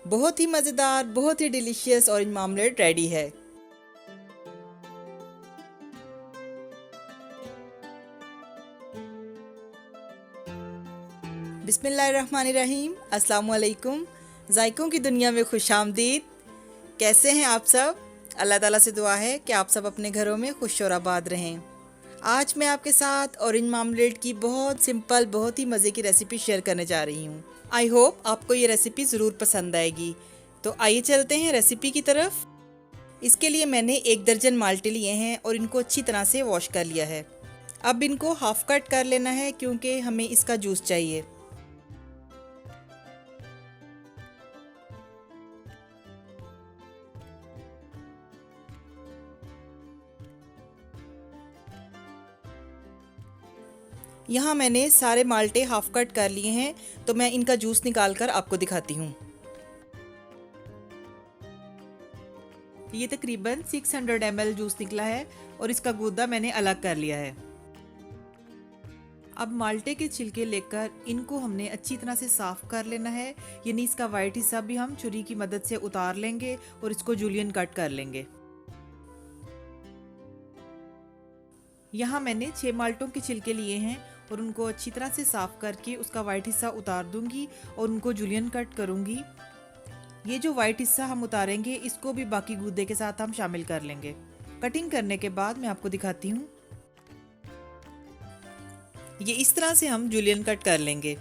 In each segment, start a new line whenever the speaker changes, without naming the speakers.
बहुत ही मज़ेदार, बहुत ही डिलीशियस ऑरेंज मामलेट रेडी है। बिस्मिल्लाहिर्रहमानिर्रहीम, अस्सलाम वालेकुम। जायकों की दुनिया में खुशामदीद। कैसे हैं आप सब? अल्लाह ताला से दुआ है कि आप सब अपने घरों में खुश और आबाद रहें। आज मैं आपके साथ ऑरेंज मामलेट की बहुत सिंपल, बहुत ही मज़े की रेसिपी शेयर करने जा रही हूँ। आई होप आपको ये रेसिपी ज़रूर पसंद आएगी। तो आइए चलते हैं रेसिपी की तरफ। इसके लिए मैंने 1 दर्जन माल्टे लिए हैं और इनको अच्छी तरह से वॉश कर लिया है। अब इनको हाफ कट कर लेना है क्योंकि हमें इसका जूस चाहिए। यहाँ मैंने सारे माल्टे हाफ कट कर लिए हैं, तो मैं इनका जूस निकाल कर आपको दिखाती हूँ। ये तकरीबन 600 ml जूस निकला है और इसका गूदा मैंने अलग कर लिया है। अब माल्टे के छिलके लेकर इनको हमने अच्छी तरह से साफ कर लेना है, यानी इसका वाइट हिस्सा भी हम छुरी की मदद से उतार लेंगे और इसको जूलियन कट कर लेंगे। यहाँ मैंने 6 माल्टों के छिलके लिए हैं और उनको अच्छी तरह से साफ करके उसका वाइट हिस्सा उतार दूंगी और उनको जूलियन कट करूंगी। ये जो वाइट हिस्सा हम उतारेंगे इसको भी बाकी गूदे के साथ हम शामिल कर लेंगे। कटिंग करने के बाद मैं आपको दिखाती हूँ। ये इस तरह से हम जूलियन कट कर लेंगे।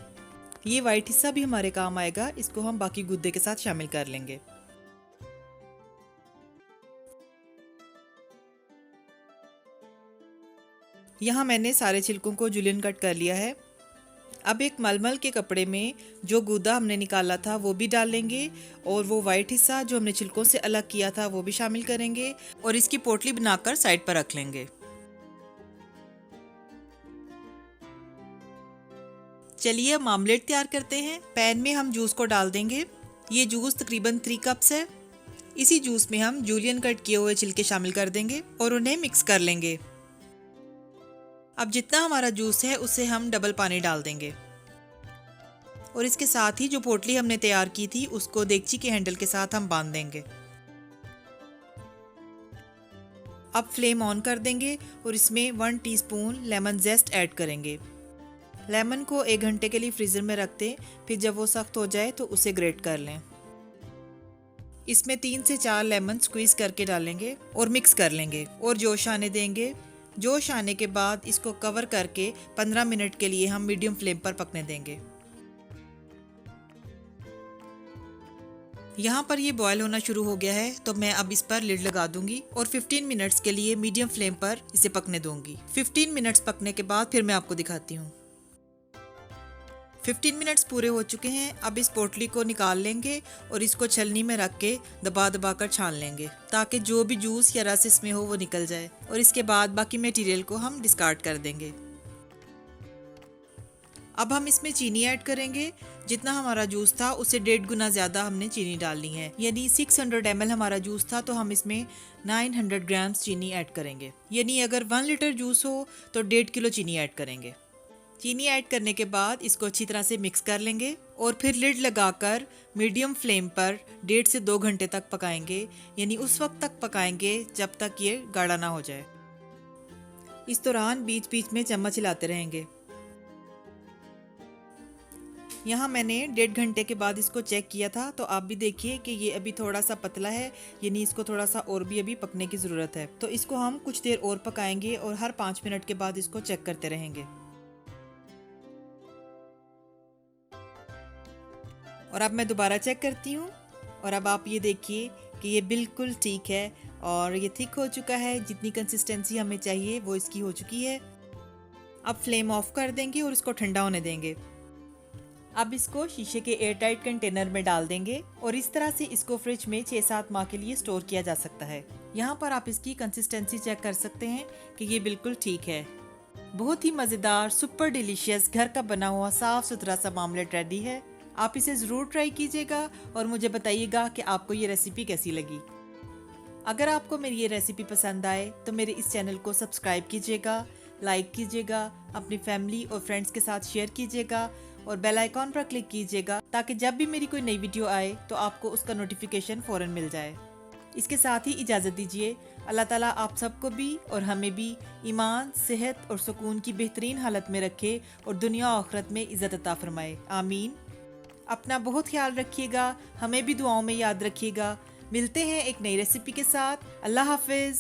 ये वाइट हिस्सा भी हमारे काम आएगा, इसको हम बाकी गूदे के साथ शामिल कर लेंगे। यहाँ मैंने सारे छिलकों को जूलियन कट कर लिया है। अब एक मलमल के कपड़े में जो गूदा हमने निकाला था वो भी डाल लेंगे और वो वाइट हिस्सा जो हमने छिलकों से अलग किया था वो भी शामिल करेंगे और इसकी पोटली बनाकर साइड पर रख लेंगे। चलिए अब मामलेट तैयार करते हैं। पैन में हम जूस को डाल देंगे। ये जूस तकरीबन 3 कप्स है। इसी जूस में हम जूलियन कट किए हुए छिलके शामिल कर देंगे और उन्हें मिक्स कर लेंगे। अब जितना हमारा जूस है उससे हम डबल पानी डाल देंगे और इसके साथ ही जो पोटली हमने तैयार की थी उसको देगची के हैंडल के साथ हम बांध देंगे। अब फ्लेम ऑन कर देंगे और इसमें 1 टीस्पून लेमन जेस्ट ऐड करेंगे। लेमन को 1 घंटे के लिए फ्रीजर में रख दें, फिर जब वो सख्त हो जाए तो उसे ग्रेट कर लें। इसमें 3 से 4 लेमन स्क्वीज करके डालेंगे और मिक्स कर लेंगे और जोश आने देंगे। जोश आने के बाद इसको कवर करके 15 मिनट के लिए हम मीडियम फ्लेम पर पकने देंगे। यहाँ पर ये बॉयल होना शुरू हो गया है तो मैं अब इस पर लिड लगा दूंगी और 15 मिनट्स के लिए मीडियम फ्लेम पर इसे पकने दूंगी। 15 मिनट्स पकने के बाद फिर मैं आपको दिखाती हूँ। 15 मिनट्स पूरे हो चुके हैं। अब इस पोटली को निकाल लेंगे और इसको छलनी में रख के दबा दबा कर छान लेंगे ताकि जो भी जूस या रस इसमें हो वो निकल जाए और इसके बाद बाकी मटेरियल को हम डिस्कार्ड कर देंगे। अब हम इसमें चीनी ऐड करेंगे। जितना हमारा जूस था उससे 1.5 गुना ज़्यादा हमने चीनी डालनी है, यानी 600 ml हमारा जूस था तो हम इसमें 900 ग्राम्स चीनी ऐड करेंगे। यानी अगर 1 लीटर जूस हो तो 1.5 किलो चीनी ऐड करेंगे। चीनी ऐड करने के बाद इसको अच्छी तरह से मिक्स कर लेंगे और फिर लिड लगाकर मीडियम फ्लेम पर 1.5 से 2 घंटे तक पकाएंगे, यानी उस वक्त तक पकाएंगे जब तक ये गाढ़ा ना हो जाए। इस दौरान बीच बीच में चम्मच हिलाते रहेंगे। यहाँ मैंने 1.5 घंटे के बाद इसको चेक किया था तो आप भी देखिए कि ये अभी थोड़ा सा पतला है, यानी इसको थोड़ा सा और भी अभी पकने की ज़रूरत है। तो इसको हम कुछ देर और पकाएंगे और हर 5 मिनट के बाद इसको चेक करते रहेंगे। और अब मैं दोबारा चेक करती हूँ और अब आप ये देखिए कि ये बिल्कुल ठीक है और ये थिक हो चुका है। जितनी कंसिस्टेंसी हमें चाहिए वो इसकी हो चुकी है। अब फ्लेम ऑफ कर देंगे और इसको ठंडा होने देंगे। अब इसको शीशे के एयरटाइट कंटेनर में डाल देंगे और इस तरह से इसको फ्रिज में 6-7 माह के लिए स्टोर किया जा सकता है। यहाँ पर आप इसकी कंसिस्टेंसी चेक कर सकते हैं कि ये बिल्कुल ठीक है। बहुत ही मज़ेदार, सुपर डिलीशियस, घर का बना हुआ साफ सुथरा सा मामलेट रेडी है। आप इसे ज़रूर ट्राई कीजिएगा और मुझे बताइएगा कि आपको ये रेसिपी कैसी लगी। अगर आपको मेरी ये रेसिपी पसंद आए तो मेरे इस चैनल को सब्सक्राइब कीजिएगा, लाइक कीजिएगा, अपनी फैमिली और फ्रेंड्स के साथ शेयर कीजिएगा और बेल आइकॉन पर क्लिक कीजिएगा ताकि जब भी मेरी कोई नई वीडियो आए तो आपको उसका नोटिफिकेशन फ़ौरन मिल जाए। इसके साथ ही इजाज़त दीजिए। अल्लाह ताला आप सबको भी और हमें भी ईमान, सेहत और सुकून की बेहतरीन हालत में रखे और दुनिया और आखिरत में इज़्ज़त अता फरमाए। आमीन। अपना बहुत ख्याल रखिएगा, हमें भी दुआओं में याद रखिएगा। मिलते हैं एक नई रेसिपी के साथ। अल्लाह हाफिज़।